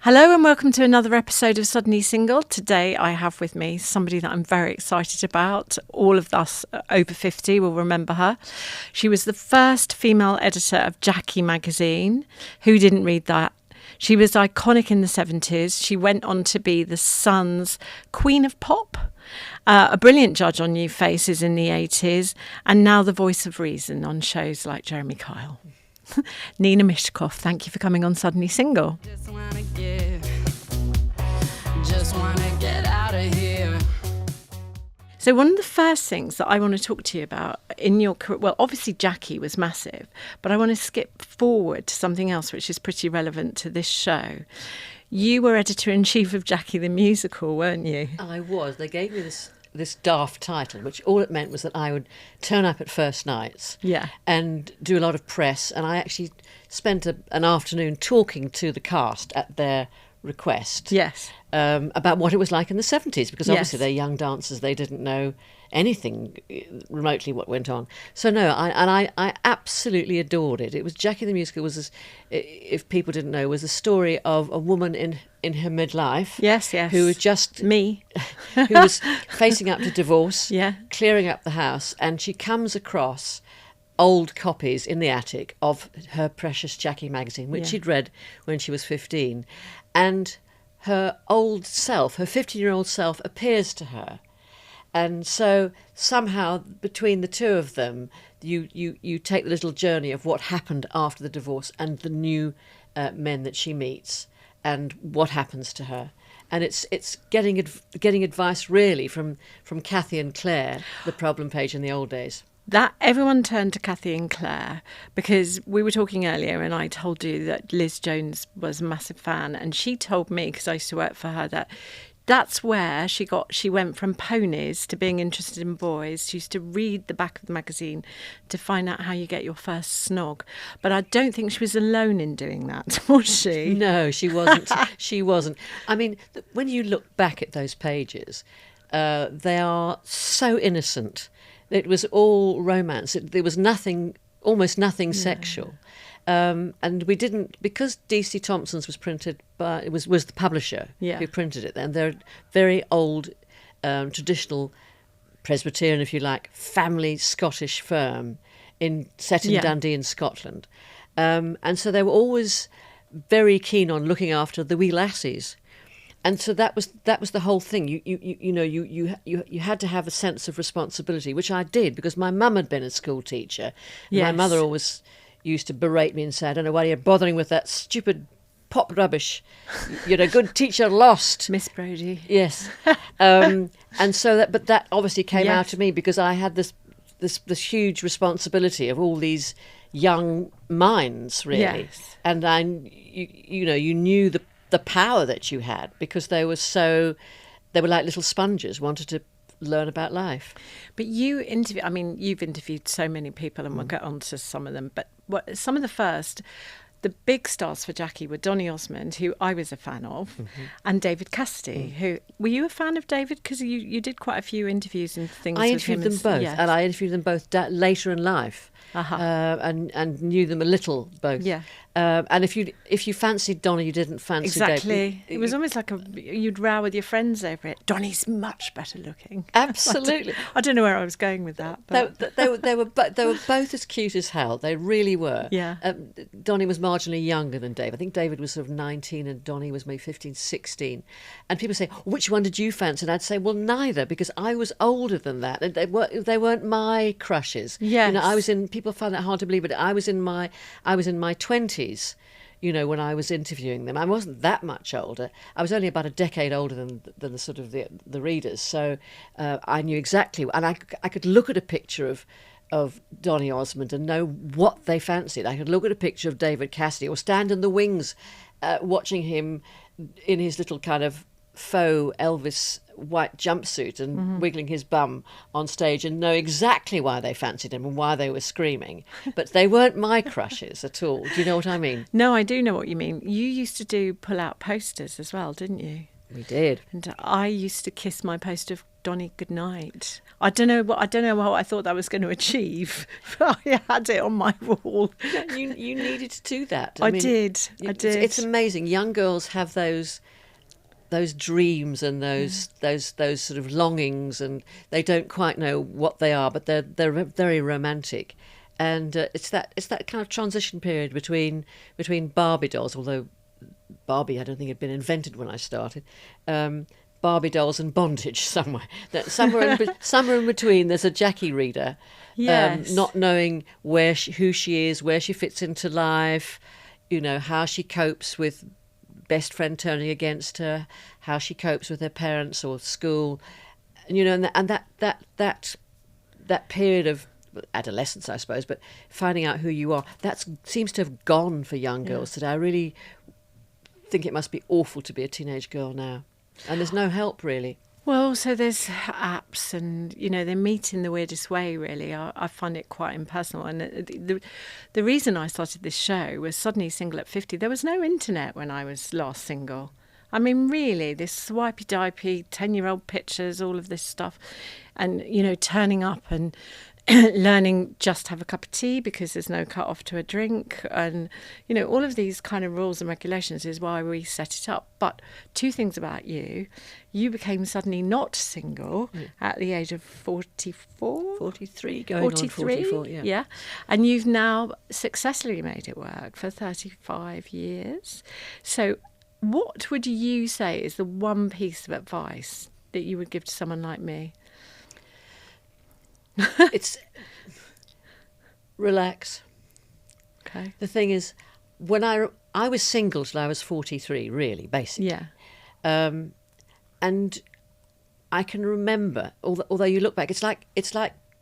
Hello and welcome to another episode of Suddenly Single. Today I have with me somebody that I'm very excited about. All of us over 50 will remember her. She was the first female editor of Jackie magazine. Who didn't read that? She was iconic in the 70s. She went on to be the Sun's Queen of Pop, a brilliant judge on New Faces in the 80s, and now the voice of reason on shows like Jeremy Kyle. Nina Myskow, thank you for coming on Suddenly Single. Just wanna get out of here. So one of the first things that I want to talk to you about in your career, well, obviously Jackie was massive, but I want to skip forward to something else which is pretty relevant to this show. You were editor-in-chief of Jackie the Musical, weren't you? I was. They gave me this daft title, which all it meant was that I would turn up at first nights and do a lot of press. And I actually spent an afternoon talking to the cast at their request about what it was like in the 70s, because obviously they're young dancers. They didn't know anything remotely what went on. So no, I absolutely adored it. It was Jackie the Musical was, if people didn't know, was a story of a woman in her midlife. Who was just me, who was facing up to divorce, clearing up the house, and she comes across old copies in the attic of her precious Jackie magazine, which she'd read when she was 15, and her old self, her 15-year-old self, appears to her. And so somehow between the two of them, you take the little journey of what happened after the divorce and the new men that she meets and what happens to her. And it's getting advice really from Cathy and Claire, the problem page in the old days. That everyone turned to Cathy and Claire because we were talking earlier and I told you that Liz Jones was a massive fan, and she told me, because I used to work for her, that that's where she went from ponies to being interested in boys. She used to read the back of the magazine to find out how you get your first snog. But I don't think she was alone in doing that, was she? No, she wasn't. She wasn't. I mean, when you look back at those pages, they are so innocent. It was all romance. There was almost nothing sexual. And we didn't, because DC Thompson's was printed by, it was the publisher who printed it, and they're very old, traditional Presbyterian, if you like, family Scottish firm set in Dundee in Scotland. And so they were always very keen on looking after the wee lassies. And so that was the whole thing. You had to have a sense of responsibility, which I did, because my mum had been a school teacher. Yes. My mother always used to berate me and say, I don't know why you're bothering with that stupid pop rubbish. You're a good teacher lost. Miss Brodie. Yes. And so that obviously came out to me, because I had this huge responsibility of all these young minds, really. Yes. And you knew the power that you had, because they were like little sponges, wanted to learn about life. But you've interviewed so many people, and we'll get on to some of them, but some of the big stars for Jackie were Donny Osmond, who I was a fan of, and David Cassidy, who... Were you a fan of David? Because you did quite a few interviews and things with him. I interviewed them both, and I interviewed them both later in life, and knew them a little both. Yeah. And if you fancied Donny, you didn't fancy David. Exactly. It was almost like you'd row with your friends over it. Donny's much better looking. Absolutely. I don't know where I was going with that. But. They were both as cute as hell. They really were. Yeah. Donny was marginally younger than Dave. I think David was sort of 19 and Donny was maybe 15, 16. And people say, which one did you fancy? And I'd say, well, neither, because I was older than that. And they weren't my crushes. Yes. People find that hard to believe, but I was in my 20s. When I was interviewing them. I wasn't that much older. I was only about a decade older than the sort of the readers. So I knew exactly, and I could look at a picture of Donny Osmond and know what they fancied. I could look at a picture of David Cassidy or stand in the wings watching him in his little kind of faux Elvis white jumpsuit and wiggling his bum on stage and know exactly why they fancied him and why they were screaming. But they weren't my crushes at all. Do you know what I mean? No, I do know what you mean. You used to do pull-out posters as well, didn't you? We did. And I used to kiss my poster of Donny goodnight. I don't know what I thought that was going to achieve, but I had it on my wall. You needed to do that. I did. It's amazing. Young girls have those dreams and those sort of longings, and they don't quite know what they are, but they're very romantic. And it's that kind of transition period between Barbie dolls, although Barbie I don't think had been invented when I started. Barbie dolls and bondage somewhere in between. There's a Jackie reader, yes. Not knowing who she is, where she fits into life, how she copes with best friend turning against her, how she copes with her parents or school, and that period of adolescence, I suppose, but finding out who you are, that seems to have gone for young girls today. I really think it must be awful to be a teenage girl now, and there's no help really. Well, so there's apps, and they meet in the weirdest way. Really, I find it quite impersonal. And the reason I started this show was Suddenly Single at 50. There was no internet when I was last single. I mean, really, this swipey-dipey 10-year-old pictures, all of this stuff, and turning up and learning just to have a cup of tea because there's no cut off to a drink, and all of these kind of rules and regulations is why we set it up. But two things about you became suddenly not single at the age of 44, 43, going 43, on 44, yeah, and you've now successfully made it work for 35 years. So what would you say is the one piece of advice that you would give to someone like me? It's relax. Okay. The thing is, when I was single till I was 43, really, basically. Yeah. And I can remember, although you look back, it's like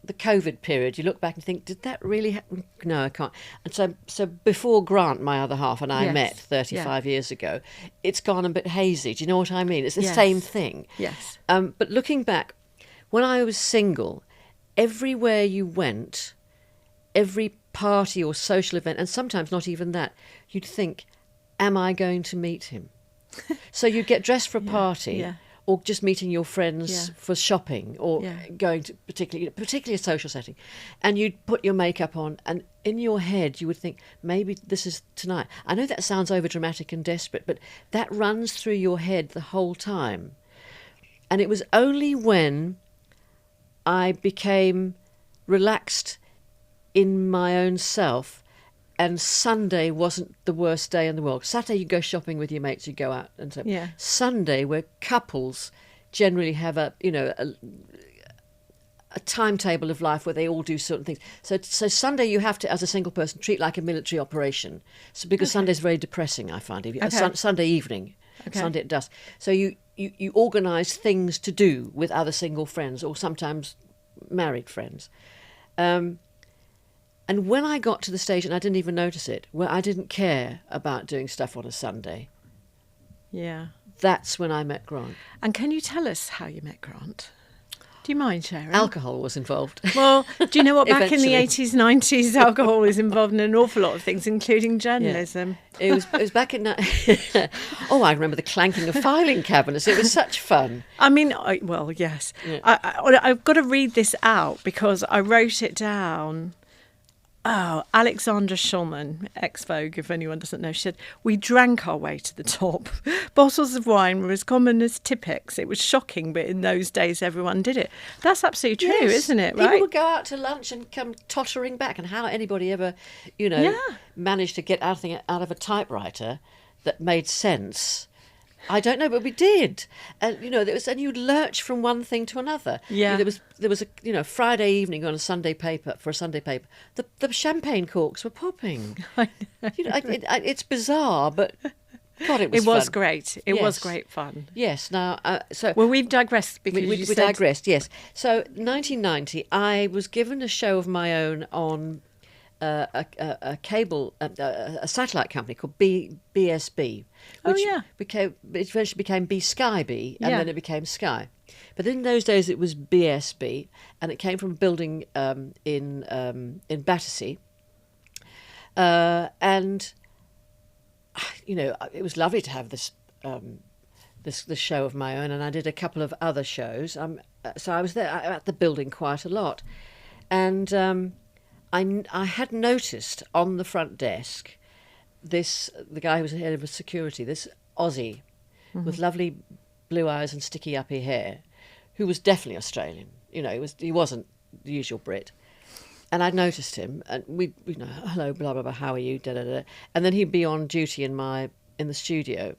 the COVID period. You look back and think, did that really happen? No, I can't. And so before Grant, my other half, and I met 35 years ago, it's gone a bit hazy. Do you know what I mean? It's the same thing. Yes. But looking back, when I was single, everywhere you went, every party or social event, and sometimes not even that, you'd think, am I going to meet him? So you'd get dressed for a party, or just meeting your friends for shopping, or going to particularly a social setting, and you'd put your makeup on, and in your head you would think, maybe this is tonight. I know that sounds overdramatic and desperate, but that runs through your head the whole time. And it was only when I became relaxed in my own self, and Sunday wasn't the worst day in the world. Saturday you go shopping with your mates, you go out, and so Sunday, where couples generally have a timetable of life where they all do certain things. So Sunday you have to, as a single person, treat like a military operation. So because Sunday's very depressing, I find. Sunday evening, Sunday at dusk. So you organise things to do with other single friends, or sometimes married friends. And when I got to the stage, and I didn't even notice it, where I didn't care about doing stuff on a Sunday, that's when I met Grant. And can you tell us how you met Grant? Do you mind sharing? Alcohol was involved. Well, do you know what? Back in the 80s, 90s, alcohol was involved in an awful lot of things, including journalism. Yeah. It was back in... I remember the clanking of filing cabinets. It was such fun. I mean, yes. Yeah. I've got to read this out because I wrote it down. Oh, Alexandra Schulman, ex-Vogue, if anyone doesn't know, she said, "We drank our way to the top. Bottles of wine were as common as Tippex. It was shocking, but in those days everyone did it." That's absolutely true, isn't it? Right? People would go out to lunch and come tottering back, and how anybody ever, managed to get anything out of a typewriter that made sense, I don't know, but we did. And and you'd lurch from one thing to another. Yeah. There was a Friday evening on a Sunday paper, the champagne corks were popping. I know. It's bizarre, but God, it was fun. Great. It was great fun. Yes. Now, we've digressed because we digressed. Yes. So 1990, I was given a show of my own on a satellite company called BSB, which eventually became B-Sky-B, and then it became Sky. But in those days it was BSB, and it came from a building in Battersea, and it was lovely to have this this show of my own, and I did a couple of other shows. So I was there at the building quite a lot, and I had noticed on the front desk the guy who was head of security, this Aussie with lovely blue eyes and sticky uppy hair, who was definitely Australian. He wasn't the usual Brit. And I'd noticed him, and we hello, blah blah blah, how are you, da da da, and then he'd be on duty in the studio.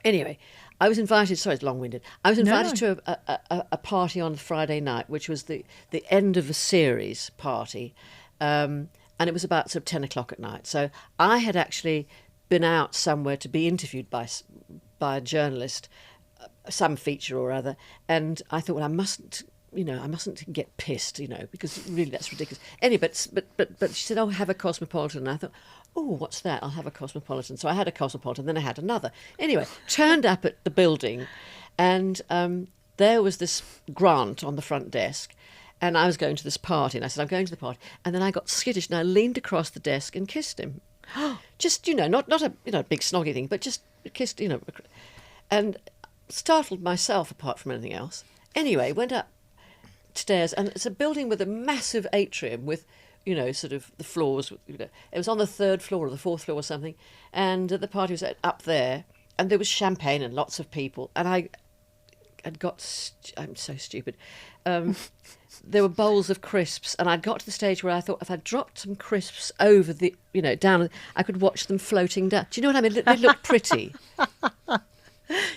Anyway, I was invited. Sorry, it's long-winded. I was invited to a party on Friday night, which was the end of a series party, and it was about sort of 10 o'clock at night. So I had actually been out somewhere to be interviewed by a journalist, some feature or other, and I thought, well, I mustn't get pissed, because really that's ridiculous. Anyway, but she said, oh, have a Cosmopolitan. And I thought, oh, what's that? I'll have a Cosmopolitan. So I had a Cosmopolitan, then I had another. Anyway, turned up at the building, and there was this Grant on the front desk, and I was going to this party, and I said, I'm going to the party. And then I got skittish, and I leaned across the desk and kissed him. Just, not a big snoggy thing, but just kissed, and startled myself apart from anything else. Anyway, went upstairs, and it's a building with a massive atrium with, sort of the floors. It was on the 3rd floor or the 4th floor or something, and the party was up there, and there was champagne and lots of people, and I'm so stupid. There were bowls of crisps, and I'd got to the stage where I thought if I dropped some crisps over down, I could watch them floating down. Do you know what I mean? They looked pretty.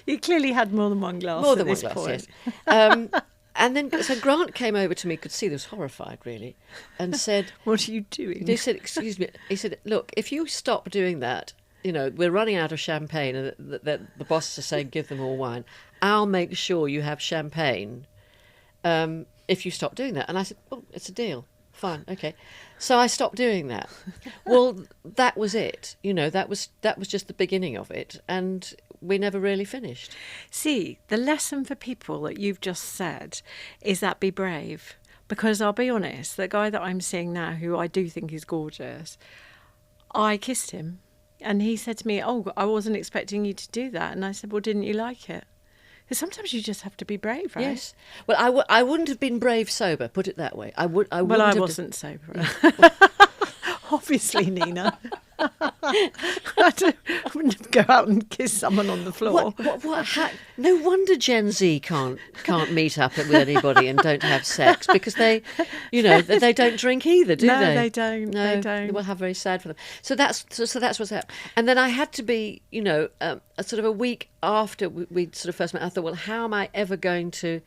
You clearly had more than one glass. More than one glass, yes. And then, so Grant came over to me, could see he was horrified, really, and said... What are you doing? He said, excuse me, he said, look, if you stop doing that, we're running out of champagne, and the bosses are saying give them all wine, I'll make sure you have champagne if you stop doing that. And I said, oh, it's a deal. Fine, okay. So I stopped doing that. Well, that was it. That was just the beginning of it, and we never really finished. See, the lesson for people that you've just said is that be brave. Because I'll be honest, the guy that I'm seeing now, who I do think is gorgeous, I kissed him, and he said to me, oh, I wasn't expecting you to do that. And I said, well, didn't you like it? Because sometimes you just have to be brave, right? Yes. Well, I wouldn't have been brave sober, put it that way. I wasn't sober. Obviously, Nina. I wouldn't go out and kiss someone on the floor. No wonder Gen Z can't meet up with anybody and don't have sex, because they don't drink either, do they? No, they don't. No, they don't. Well, how very sad for them. So that's what's happened. And then I had to be, a sort of a week after we sort of first met. I thought, well, how am I ever going to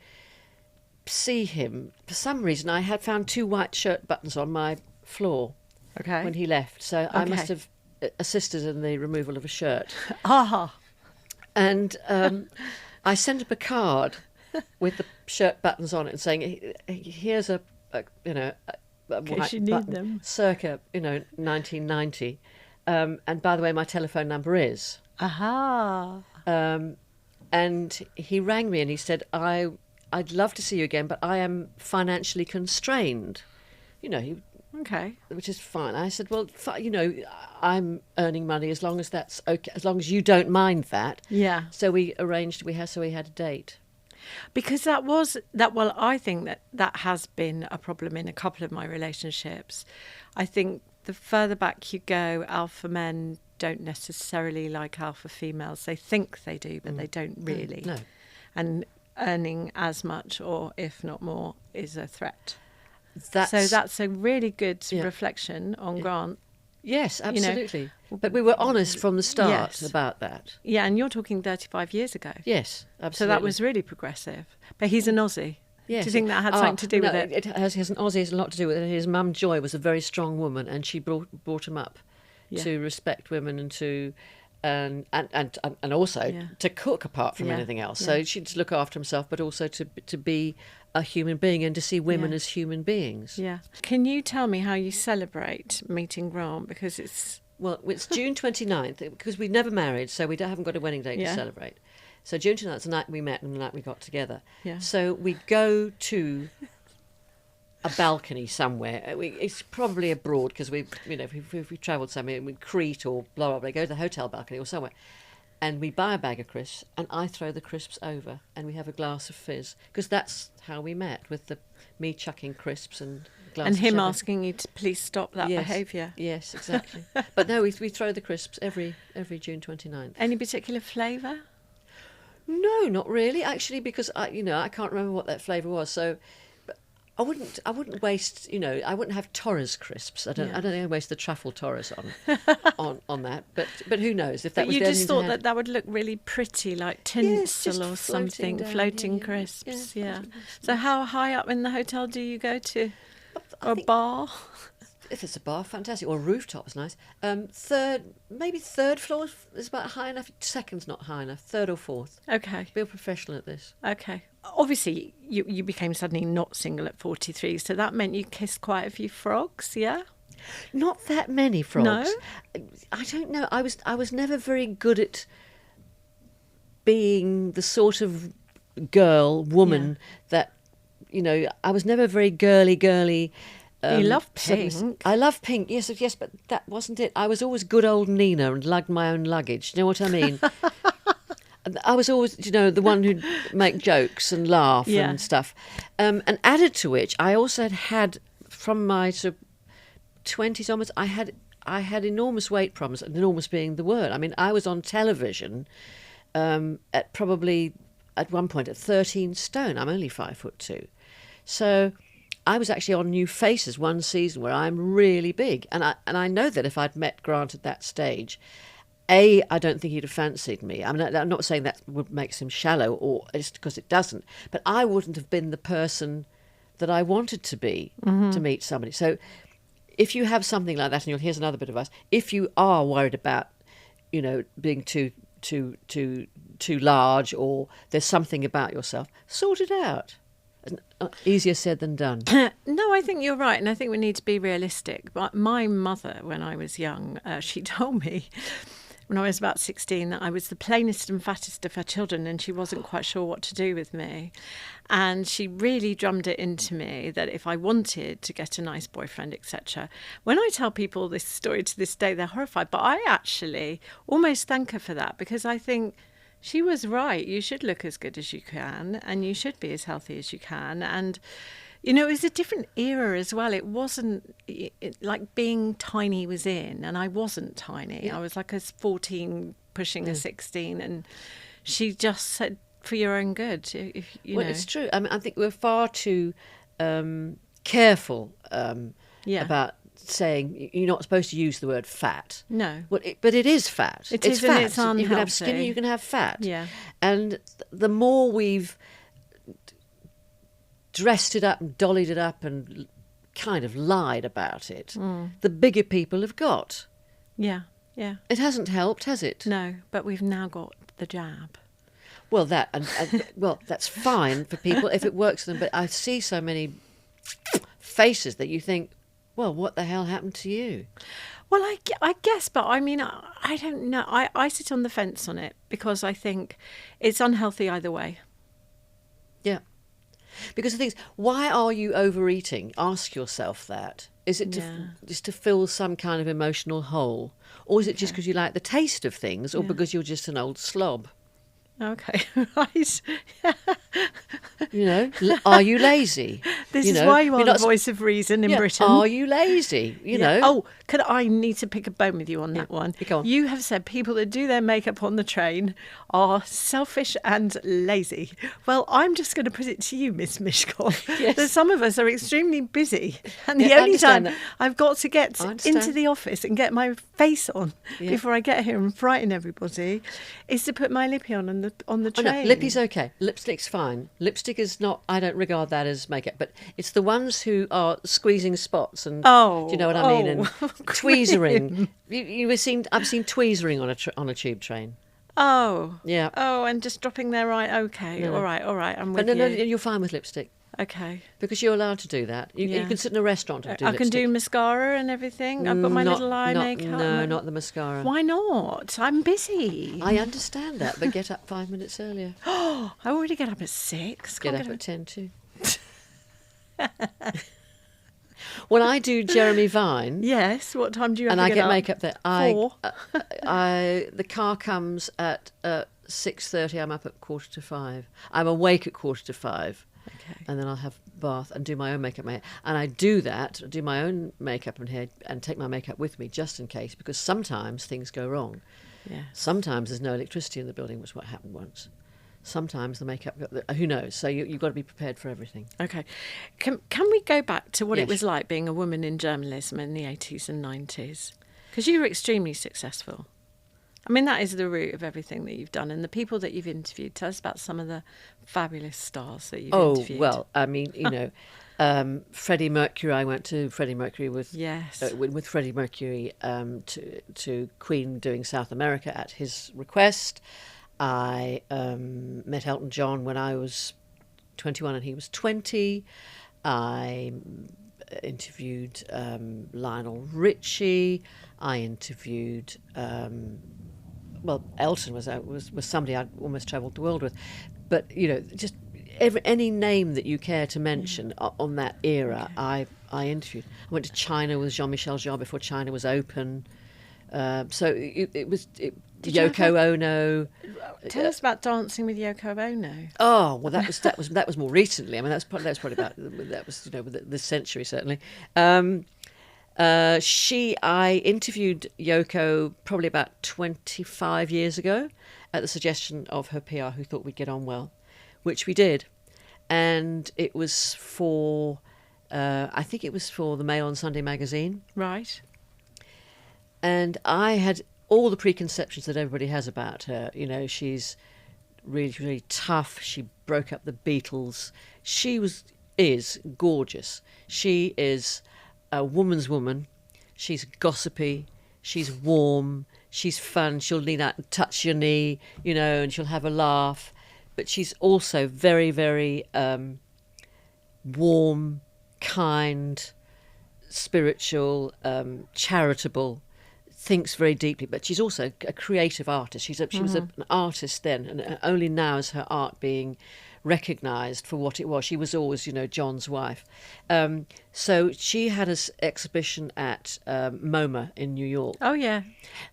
see him? For some reason, I had found 2 white shirt buttons on my floor. Okay. When he left, so I must have assisted in the removal of a shirt. Aha. And I sent him a card with the shirt buttons on it and saying, "Here's a white you need button, them. circa 1990, and by the way, my telephone number is." Aha. And he rang me and he said, "I'd love to see you again, but I am financially constrained." Okay. Which is fine. I said, well, I'm earning money as long as that's okay, as long as you don't mind that. Yeah. So we arranged, we had a date. Because I think that has been a problem in a couple of my relationships. I think the further back you go, alpha men don't necessarily like alpha females. They think they do, but they don't really. No. And earning as much, or if not more, is a threat. So that's a really good reflection on Grant. Yes, absolutely. But we were honest from the start about that. Yeah, and you're talking 35 years ago. Yes, absolutely. So that was really progressive. But he's an Aussie. Yes. Do you think that had something to do with it? It has an Aussie has a lot to do with it. His mum Joy was a very strong woman, and she brought him up to respect women and to and also to cook apart from anything else. Yeah. So she'd look after himself, but also to be a human being and to see women as human beings. Yeah. Can you tell me how you celebrate meeting Grant? Because it's June 29th, because we never married, so we haven't got a wedding date to celebrate. So June 29th is the night we met and the night we got together. Yeah. So we go to a balcony somewhere. It's probably abroad, because we travelled somewhere, in Crete or blah, blah, blah, go to the hotel balcony or somewhere. and we buy a bag of crisps, and I throw the crisps over, and we have a glass of fizz, because that's how we met, with me chucking crisps and a glass And of him champagne. asking you to please stop that behaviour. Yes, exactly. But no, we throw the crisps every June 29th. Any particular flavour? No, not really, actually, because I can't remember what that flavour was. So, but I wouldn't waste. I wouldn't have Torres crisps. I don't think I'd waste the truffle Torres on that. But who knows if that But was. you the only just thing to thought have. that would look really pretty, like Yes, tinsel just or floating something, down, floating yeah. crisps. Yeah, Yeah. floating crisps. So how high up in the hotel do you go to? I A think bar? if it's a bar, fantastic. Or a rooftop's nice. Third floor is about high enough. Second's not high enough. Third or fourth. Okay. Be a professional at this. Okay. Obviously, you became suddenly not single at 43, so that meant you kissed quite a few frogs, yeah? Not that many frogs. No? I don't know. I was never very good at being the sort of woman that, I was never very girly. You love pink. I love pink, yes, but that wasn't it. I was always good old Nina and lugged my own luggage. Do you know what I mean? I was always, the one who'd make jokes and laugh Yeah. and stuff. And added to which, I also had from my sort of 20s onwards, I had enormous weight problems, enormous being the word. I mean, I was on television at probably, at one point, at 13 stone. I'm only 5'2". So I was actually on New Faces one season where I'm really big. And I know that if I'd met Grant at that stage, I don't think he'd have fancied me. I mean, I'm not saying that would makes him shallow, or it's because it doesn't. But I wouldn't have been the person that I wanted to be to meet somebody. So if you have something like that, and here's another bit of advice: if you are worried about, being too large, or there's something about yourself, sort it out. Easier said than done. No, I think you're right, and I think we need to be realistic. But my mother, when I was young, she told me when I was about 16 that I was the plainest and fattest of her children, and she wasn't quite sure what to do with me. And she really drummed it into me that if I wanted to get a nice boyfriend, etc. When I tell people this story to this day, they're horrified. But I actually almost thank her for that, because I think she was right. You should look as good as you can, and you should be as healthy as you can. And, it was a different era as well. It wasn't like being tiny was in, and I wasn't tiny. Yeah. I was like a 14 pushing a 16, and she just said, for your own good. If you Well, know. it's true. I mean, I think we're far too careful about saying you're not supposed to use the word fat. No. Well, but it is fat. It it's is, and fat. it's You can have unhealthy. skinny, you can have fat. Yeah. And the more we've dressed it up and dollied it up and kind of lied about it, the bigger people have got. Yeah, yeah. It hasn't helped, has it? No, but we've now got the jab. Well, well, that's fine for people if it works for them. But I see so many faces that you think, well, what the hell happened to you? Well, I guess, but I mean, I don't know. I sit on the fence on it, because I think it's unhealthy either way. Yeah. Because the thing is, why are you overeating? Ask yourself that. Is it just to fill some kind of emotional hole? Or is it just because you like the taste of things, or because you're just an old slob? Okay, right. Are you lazy? This is why you are the voice of reason in Britain. Are you lazy? You know. Oh, I need to pick a bone with you on that one. Go on. You have said people that do their makeup on the train are selfish and lazy. Well, I'm just going to put it to you, Miss Myskow, Yes. that some of us are extremely busy, and Yeah, the I only time understand that. I've got to get I understand. into the office and get my face on Yeah. before I get here and frighten everybody is to put my lippy on the Oh, no, train. lippy's okay. Lipstick's fine. Lipstick is not. I don't regard that as makeup, but it's the ones who are squeezing spots and. Oh, do you know what I mean? And tweezering. grim. I've seen tweezering on a tube train. Oh. Yeah. Oh, and just dropping there, right? Okay. No. All right. I'm But with no, you. you're fine with lipstick Okay. because you're allowed to do that. You Yeah. can sit in a restaurant and do I lipstick. can do mascara and everything. I've got my Not- little eye not- makeup. No, not the mascara. Why not? I'm busy. I understand that, but get up 5 minutes earlier. I already get up at 6. Get Can't up at 10 too. When I do Jeremy Vine, Yes. What time do you have and to I get get up? makeup there, 4. the car comes at 6:30. I'm up at 4:45. I'm awake at 4:45. Okay. And then I'll have bath and do my own makeup, and I do my own makeup and hair, and take my makeup with me just in case, because sometimes things go wrong. Yeah. Sometimes there's no electricity in the building, which is what happened once. Sometimes the makeup, who knows? So you've got to be prepared for everything. Okay. Can we go back to what Yes. it was like being a woman in journalism in the 80s and 90s? Because you were extremely successful. I mean, that is the root of everything that you've done, and the people that you've interviewed. Tell us about some of the fabulous stars that you've interviewed. Oh, well, I mean, Freddie Mercury. I went to Freddie Mercury with Yes. with Freddie Mercury to Queen doing South America at his request. I met Elton John when I was 21 and he was 20. I interviewed Lionel Richie. I interviewed Elton was somebody I'd almost travelled the world with, but just any name that you care to mention on that era, okay. I interviewed. I went to China with Jean-Michel Jarre before China was open. So it was Yoko Ono. Tell us about dancing with Yoko Ono. Oh well, that was more recently. I mean, that's probably about this century certainly. I interviewed Yoko probably about 25 years ago at the suggestion of her PR, who thought we'd get on well, which we did, and it was for I think it was for the Mail on Sunday magazine, right? And I had all the preconceptions that everybody has about her. She's really, really tough. She broke up the Beatles. She is gorgeous. She is a woman's woman. She's gossipy. She's warm. She's fun. She'll lean out and touch your knee, and she'll have a laugh. But she's also very, very warm, kind, spiritual, charitable. Thinks very deeply, but she's also a creative artist. She was an artist then, and only now is her art being recognised for what it was. She was always, John's wife. So she had an exhibition at MoMA in New York. Oh, yeah.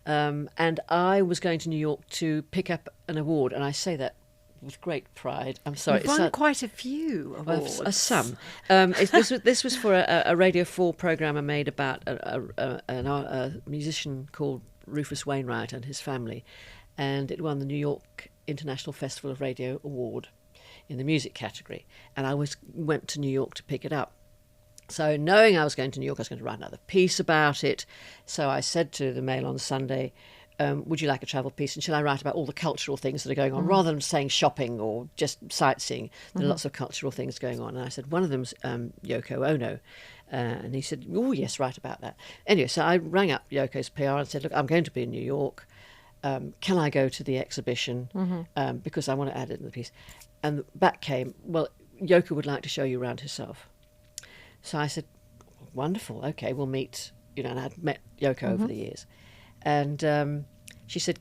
And I was going to New York to pick up an award, and I say that with great pride. I'm sorry. You've won quite a few awards. Some. This was for a Radio 4 programme I made about a musician called Rufus Wainwright and his family, and it won the New York International Festival of Radio Award in the music category, and I went to New York to pick it up. So knowing I was going to New York, I was going to write another piece about it, so I said to the Mail on Sunday, would you like a travel piece, and shall I write about all the cultural things that are going on, rather than saying shopping or just sightseeing? There are lots of cultural things going on. And I said, one of them's Yoko Ono. And he said, oh, yes, write about that. Anyway, so I rang up Yoko's PR and said, look, I'm going to be in New York. Can I go to the exhibition? Because I want to add it in the piece. And back came, well, Yoko would like to show you around herself. So I said, wonderful, okay, we'll meet. And I'd met Yoko over the years. And she said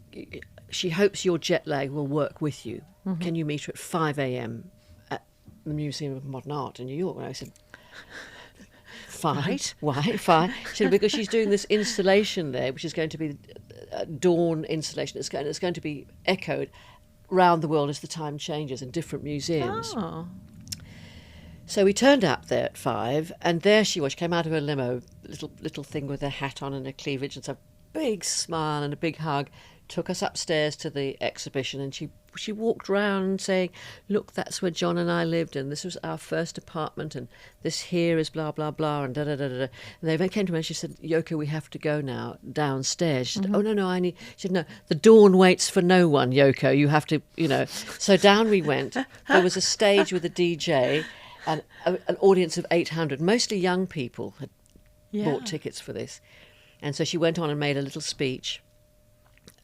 she hopes your jet lag will work with you. Can you meet her at 5 a.m. at the Museum of Modern Art in New York? And I said, fine. Right. Why? Fine. She said, because she's doing this installation there, which is going to be a dawn installation. It's going to be echoed round the world as the time changes in different museums. Oh. So we turned up there at 5, and there she was. She came out of her limo, little thing with her hat on and her cleavage, and so big smile and a big hug, took us upstairs to the exhibition, and she walked round saying, look, that's where John and I lived, and this was our first apartment, and this here is blah, blah, blah, and da-da-da-da-da. And they came to me and she said, Yoko, we have to go now downstairs. She said, oh, no, she said, no, the dawn waits for no one, Yoko, you have to, So down we went. There was a stage with a DJ and an audience of 800, mostly young people had bought tickets for this. And so she went on and made a little speech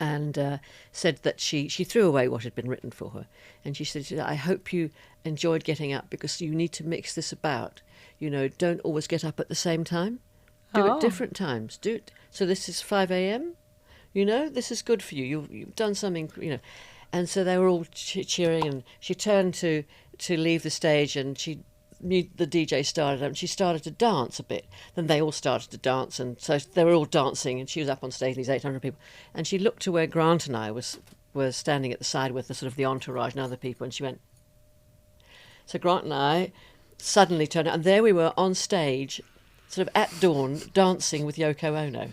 and said that she threw away what had been written for her. And she said, I hope you enjoyed getting up, because you need to mix this about. Don't always get up at the same time. Do it different times. Do it. So this is 5 a.m. This is good for you. You've done something, And so they were all cheering, and she turned to leave the stage, and the DJ started and she started to dance a bit. Then they all started to dance, and so they were all dancing, and she was up on stage, these 800 people, and she looked to where Grant and I were standing at the side with the sort of the entourage and other people, and she went. So Grant and I suddenly turned, and there we were on stage, sort of at dawn, dancing with Yoko Ono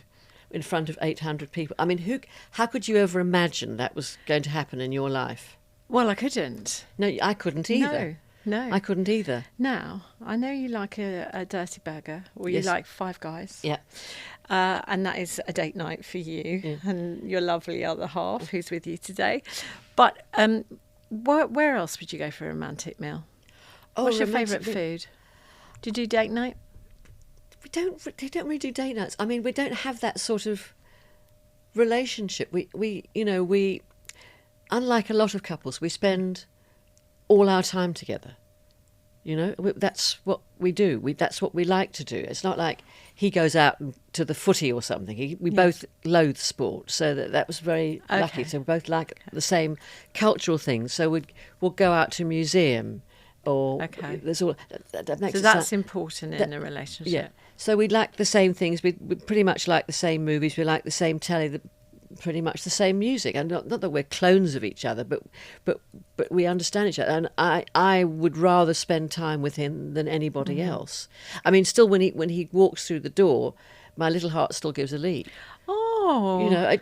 in front of 800 people. I mean, how could you ever imagine that was going to happen in your life? Well, I couldn't. No, I couldn't either. No. I couldn't either. Now, I know you like a dirty burger, or you Yes. like Five Guys. Yeah. And that is a date night for you and your lovely other half who's with you today. But where else would you go for a romantic meal? What's your favourite food? Do you do date night? We don't really do date nights. I mean, we don't have that sort of relationship. We unlike a lot of couples, we spend all our time together. That's what we do. That's what we like to do. It's not like he goes out to the footy or something. We both loathe sport, so that was very lucky. So we both like the same cultural things. So we'll go out to a museum, or there's all that makes. So that's important in a relationship. Yeah. So we like the same things. We pretty much like the same movies. We like the same telly. Pretty much the same music, and not that we're clones of each other, but we understand each other. And I would rather spend time with him than anybody else. I mean, still when he walks through the door, my little heart still gives a leap. Oh,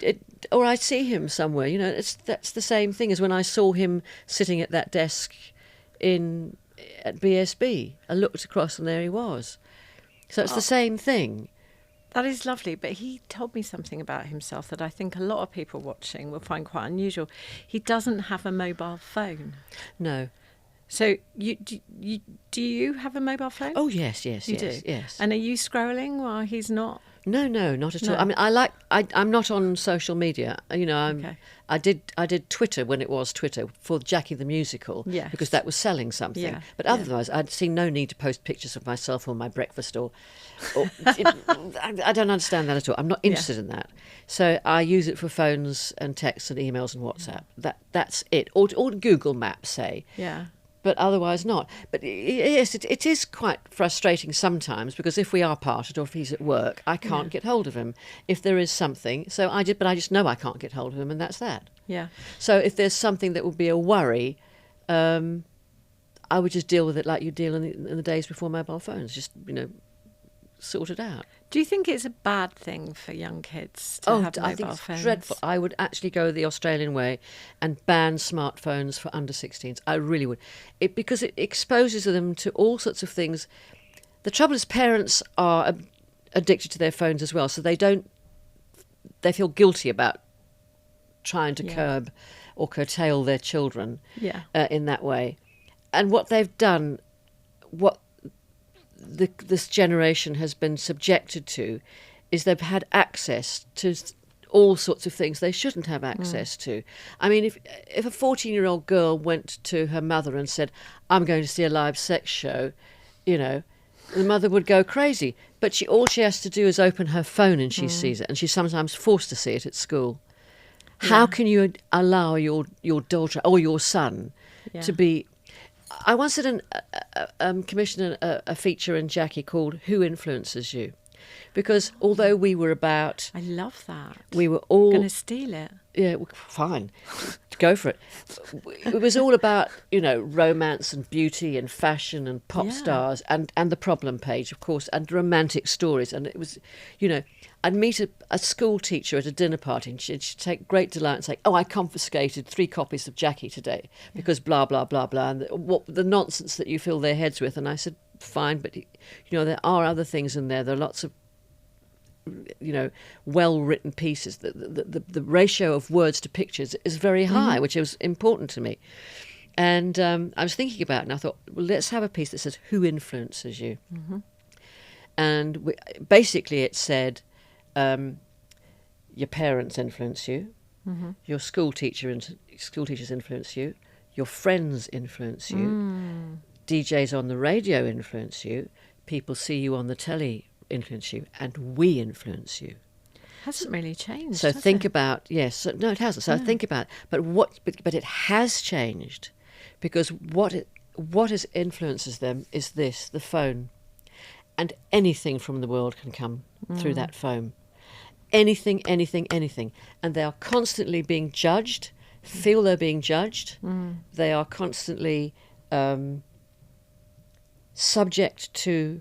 Or I see him somewhere. That's the same thing as when I saw him sitting at that desk at BSB. I looked across and there he was. So it's the same thing. that is lovely. But he told me something about himself that I think a lot of people watching will find quite unusual. He doesn't have a mobile phone. No. So do you have a mobile phone? Oh yes, You do? yes. And are you scrolling while he's not? No, not at No. all. I mean, I'm not on social media. Okay. I did Twitter when it was Twitter for Jackie the Musical, Yes. because that was selling something. Yeah, But yeah. otherwise, I'd seen no need to post pictures of myself or my breakfast I don't understand that at all. I'm not interested in that. So I use it for phones and texts and emails and WhatsApp. That's it. Or Google Maps, say. Yeah. But otherwise not. But yes, it is quite frustrating sometimes, because if we are parted or if he's at work, I can't get hold of him if there is something. But I just know I can't get hold of him, and that's that. Yeah. So if there's something that would be a worry, I would just deal with it like you deal in the days before mobile phones. Just sort it out. Do you think it's a bad thing for young kids to have mobile I think it's phones? dreadful. I would actually go the Australian way and ban smartphones for under 16s. I really would. Because it exposes them to all sorts of things. The trouble is parents are addicted to their phones as well, so they feel guilty about trying to curb or curtail their children in that way. And what they've done, this generation has been subjected to, is they've had access to all sorts of things they shouldn't have access to. I mean, if a 14-year-old girl went to her mother and said, "I'm going to see a live sex show," the mother would go crazy. But all she has to do is open her phone and she sees it, and she's sometimes forced to see it at school. Yeah. How can you allow your daughter or your son to be... I once did commissioned a feature in Jackie called "Who Influences You?" Because although we were about... I love that. We were all... Going to steal it. Yeah, well, fine. Go for it. It was all about, romance and beauty and fashion and pop stars and the problem page, of course, and romantic stories. And it was, I'd meet a school teacher at a dinner party, and she'd take great delight and say, "Oh, I confiscated 3 copies of Jackie today because blah, blah, blah, blah," and the nonsense that you fill their heads with. And I said, fine, but, there are other things in there. There are lots of, well-written pieces. The ratio of words to pictures is very high, which was important to me. And I was thinking about it, and I thought, well, let's have a piece that says, "Who influences you?" Mm-hmm. And basically it said, your parents influence you, your school teachers influence you, your friends influence you, DJs on the radio influence you, people see you on the telly influence you, and we influence you. Hasn't really changed. So has think it? about no, it hasn't. So think about but it has changed, because what what influences them is the phone. And anything from the world can come through that phone. Anything. And they are constantly being judged, feel they're being judged. They are constantly subject to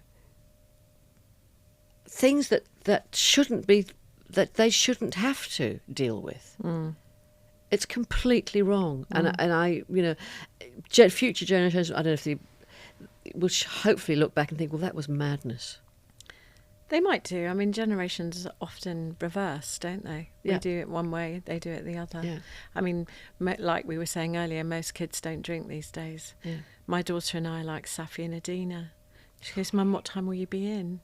things that shouldn't be, that they shouldn't have to deal with. It's completely wrong. And I, future generations, I don't know if they will hopefully look back and think, well, that was madness. They might do. I mean, generations often reverse, don't they? Yeah. We do it one way, they do it the other. Yeah. I mean, like we were saying earlier, most kids don't drink these days. Yeah. My daughter and I like Safi and Adina. She goes, Mum, what time will you be in?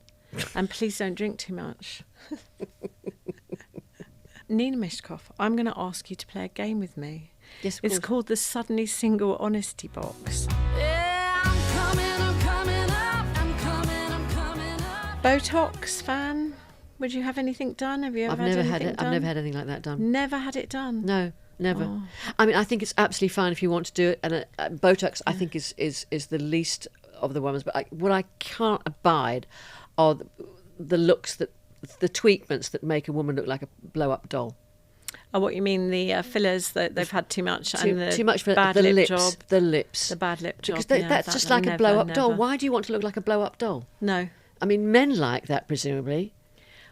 And please don't drink too much. Nina Myskow, I'm going to ask you to play a game with me. Yes, It's called the Suddenly Single Honesty Box. Yeah, I'm coming up. Botox fan? Would you have anything done? Have you ever had anything done? I've never had anything like that done. Never had it done? No, never. Oh. I mean, I think it's absolutely fine if you want to do it. And Botox, I think, is the least of the ones. But what I can't abide are the looks the tweakments that make a woman look like a blow-up doll. Oh, what you mean, the fillers that they've had too much, and the too much for bad the lip lips, job. the lips, The bad lip job. because yeah, that's that just I like a never, blow-up doll. never. Why do you want to look like a blow-up doll? No. I mean, men like that presumably,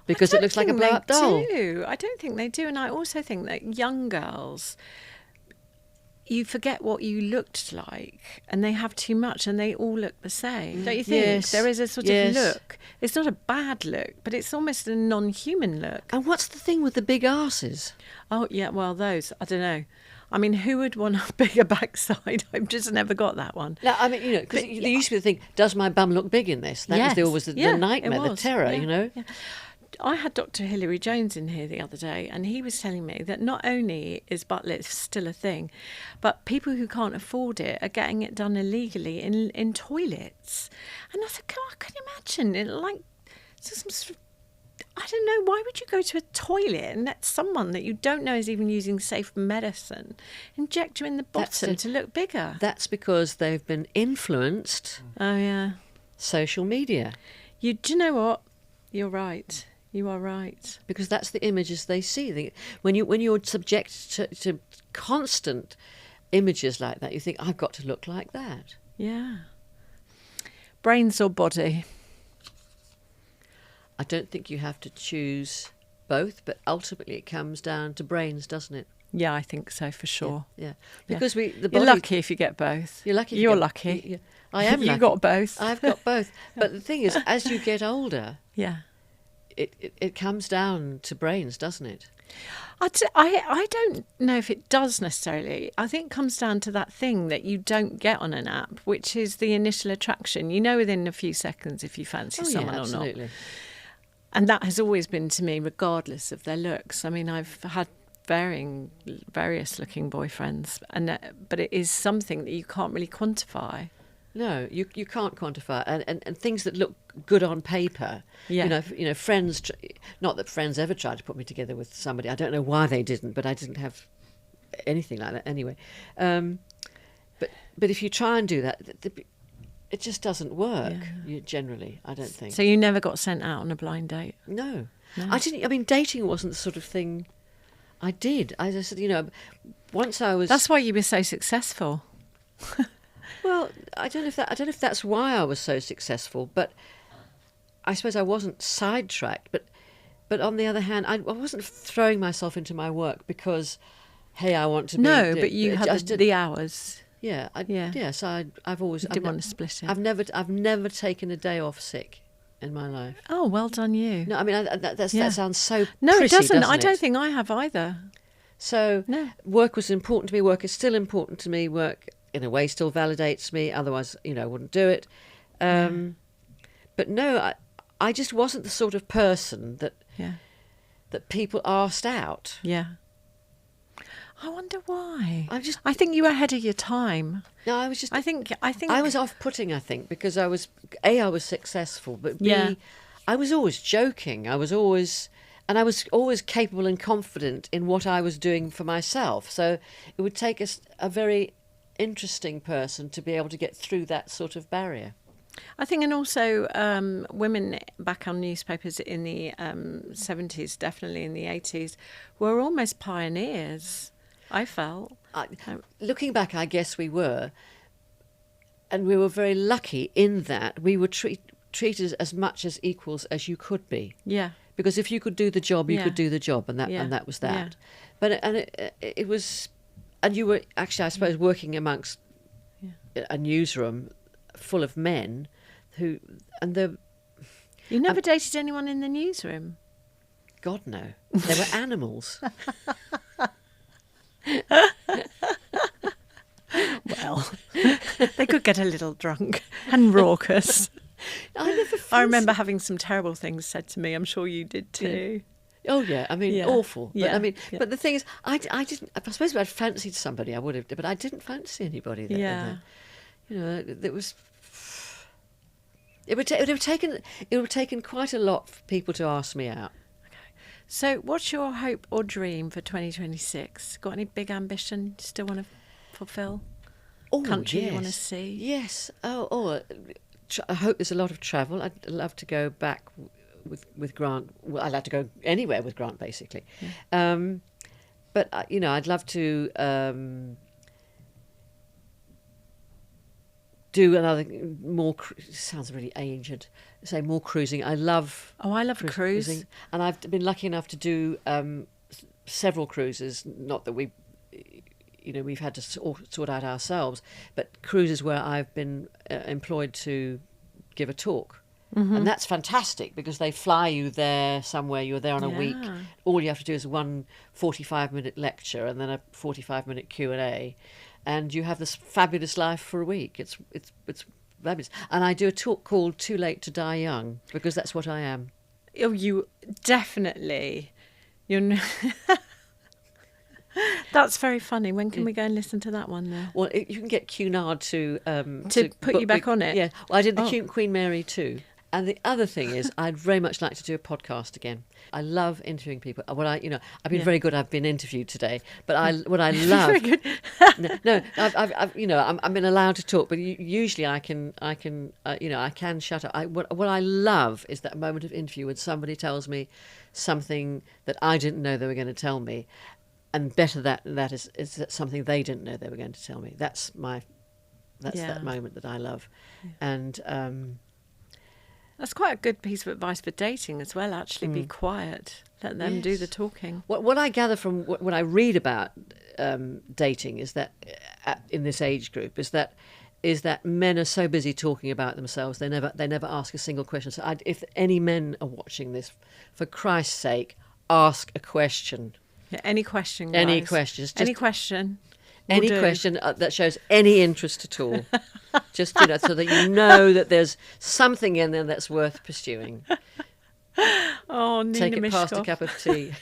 because I it looks like a don't think blow-up they doll. do. I don't think they do, and I also think that young girls, you forget what you looked like, and they have too much, and they all look the same. Don't you think? Yes. There is a sort Yes. of look. It's not a bad look, but it's almost a non-human look. And what's the thing with the big arses? Oh, yeah, well, those, I don't know. I mean, who would want a bigger backside? I've just never got that one. No, I mean, because there used to be the thing, does my bum look big in this? That was always the Yeah, it nightmare, the was. terror, Yeah, yeah. I had Dr. Hilary Jones in here the other day, and he was telling me that not only is butt lift still a thing, but people who can't afford it are getting it done illegally in toilets. And I said, God, I can imagine it, like some sort of, I don't know, why would you go to a toilet and let someone that you don't know is even using safe medicine inject you in the bottom to look bigger? That's because they've been influenced Oh, yeah. social media, Do you know what? You're right. You are right. because that's the images they see. When you're subject to constant images like that, you think, I've got to look like that. Yeah. Brains or body? I don't think you have to choose both, but ultimately it comes down to brains, doesn't it? Yeah, I think so for sure. Yeah. Because the You're body, lucky if you get both. You're lucky. You're lucky. Yeah, I am. You lucky. got both. I've got both. But the thing is, as you get older, Yeah. it comes down to brains, doesn't it? I don't know if it does necessarily. I think it comes down to that thing that you don't get on an app, which is the initial attraction. You know within a few seconds if you fancy someone or not. Absolutely. And that has always been to me, regardless of their looks. I mean, I've had various looking boyfriends, but it is something that you can't really quantify. No, you can't quantify and things that look good on paper. Yeah. Friends. Not that friends ever tried to put me together with somebody. I don't know why they didn't, but I didn't have anything like that anyway. But if you try and do that, it just doesn't work. Generally, I don't think. So you never got sent out on a blind date? No, I didn't. I mean, dating wasn't the sort of thing I did. I just, once I was. That's why you were so successful. Well, I don't know if that's why I was so successful, but I suppose I wasn't sidetracked. But on the other hand, I wasn't throwing myself into my work because, hey, I want to be. No, but you had the hours. Yeah, So I've always. Didn't want to split it. I've never taken a day off sick in my life. Oh, well done you. No, I mean that sounds so. No, pretty, it doesn't. I it? don't think I have either. So No. work was important to me. Work is still important to me. Work, in a way, still validates me. Otherwise, I wouldn't do it. But no, I just wasn't the sort of person that people asked out. Yeah. I wonder why. I think you were ahead of your time. No, I was just. I think I was off-putting. I think because I was successful, but B, Yeah. I was always joking. I was always capable and confident in what I was doing for myself. So it would take a very interesting person to be able to get through that sort of barrier. I think, and also women back on newspapers in the 70s, definitely in the 80s, were almost pioneers, I felt. Looking back, I guess we were. And we were very lucky in that we were treated as much as equals as you could be. Yeah. Because if you could do the job, you Yeah. could do the job, and that Yeah. and that was that. Yeah. But it was, and you were actually, I suppose, working amongst a newsroom full of men who, and the You never dated anyone in the newsroom? God no, they were animals. Well, they could get a little drunk and raucous. I remember having some terrible things said to me. I'm sure you did too. Oh yeah, I mean, Yeah. awful. But Yeah. I mean, Yeah. but the thing is, I didn't. I suppose if I'd fancied somebody, I would have. But I didn't fancy anybody. Yeah. You know, it was. It would have taken quite a lot for people to ask me out. So, what's your hope or dream for 2026? Got any big ambition you still want to fulfil? Country you want to see? Yes. I hope there's a lot of travel. I'd love to go back with Grant. Well, I'd like to go anywhere with Grant, basically. Yeah. But I'd love to do another more. Sounds really ancient. Say more cruising. I love. Oh, I love a cruise. Cruising. And I've been lucky enough to do several cruises. Not that we've had to sort out ourselves, but cruises where I've been employed to give a talk. Mm-hmm. And that's fantastic because they fly you there somewhere. You're there on a week. All you have to do is one 45-minute lecture and then a 45-minute Q&A, and you have this fabulous life for a week. It's fabulous. And I do a talk called "Too Late to Die Young" because that's what I am. Oh, you definitely. That's very funny. When can we go and listen to that one there? Well, you can get Cunard to put you back on it? Yeah. Well, I did the Oh. Queen Mary too. And the other thing is, I'd very much like to do a podcast again. I love interviewing people. I've been very good. I've been interviewed today, but what I love. Very good. I've been allowed to talk, but usually I can shut up. What I love is that moment of interview when somebody tells me something that I didn't know they were going to tell me, and better that is that something they didn't know they were going to tell me. That's that moment that I love, and. That's quite a good piece of advice for dating as well, actually. Be quiet. Let them do the talking. What I gather from when I read about dating is that in this age group is that men are so busy talking about themselves they never ask a single question. So if any men are watching this, for Christ's sake, ask a question. Yeah, any question, guys. Any questions. Just Any question. any question that shows any interest at all. Just, so that you know that there's something in there that's worth pursuing. Oh, Nina Take it past a Myskow. cup of tea.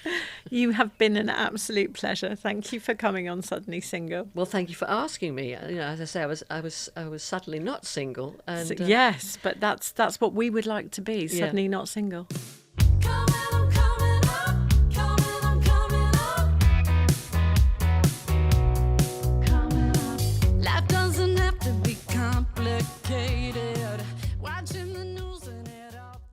You have been an absolute pleasure. Thank you for coming on Suddenly Single. Well, thank you for asking me. As I say, I was subtly not single. And Yes, but that's what we would like to be, Yeah. suddenly not single.